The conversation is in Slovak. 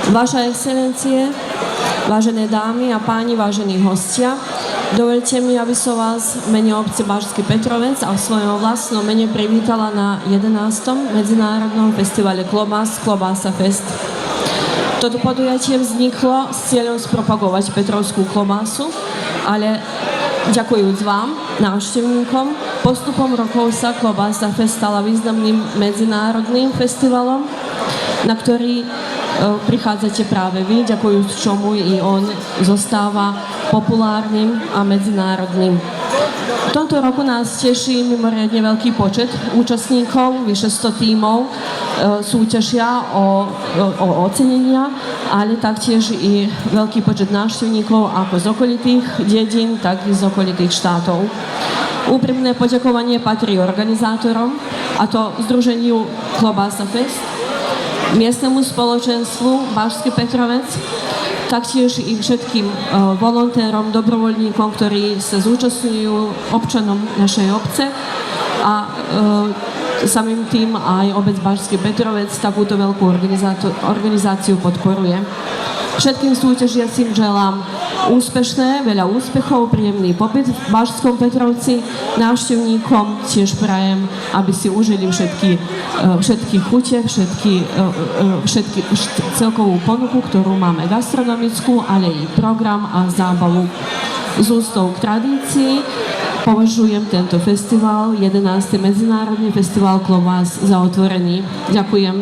Vaša excelencie, vážené dámy a páni, vážení hostia, dovolte mi, aby som vás v mene obce Bašský Petrovec a v svojom vlastnom mene privítala na 11. Medzinárodnom festivale Klobás Klobása Fest. Toto podujatie vzniklo s cieľom spropagovať petrovskú klobásu, ale ďakujúc vám, návštevníkom, postupom rokov sa Klobása Fest stala významným medzinárodným festivalom, na ktorý prichádzate práve vy, ďakujúc čomu i on zostáva populárnym a medzinárodným. V tomto roku nás teší mimoriadne veľký počet účastníkov, vyše 100 tímov súťažia o ocenenia, ale taktiež i veľký počet návštevníkov ako z okolitých dedín, tak i z okolitých štátov. Úprimné poďakovanie patrí organizátorom, a to Združeniu Klobása Fest, miestnemu spoločenstvu Bašský Petrovec, taktiež i všetkým volontérom, dobrovoľníkom, ktorí sa zúčastňujú, občanom našej obce a samým tým aj obec Bašský Petrovec takúto veľkú organizáciu podporuje. Všetkým súťažiacim želám úspešné, veľa úspechov, príjemný pobyt v Bašskom Petrovci. Návštevníkom tiež prajem, aby si užili všetky chute, celkovú ponuku, ktorú máme gastronomickú, ale i program a zábavu. Z úctou k tradícii považujem tento festival, 11. Medzinárodný festival Klobás, za otvorený. Ďakujem.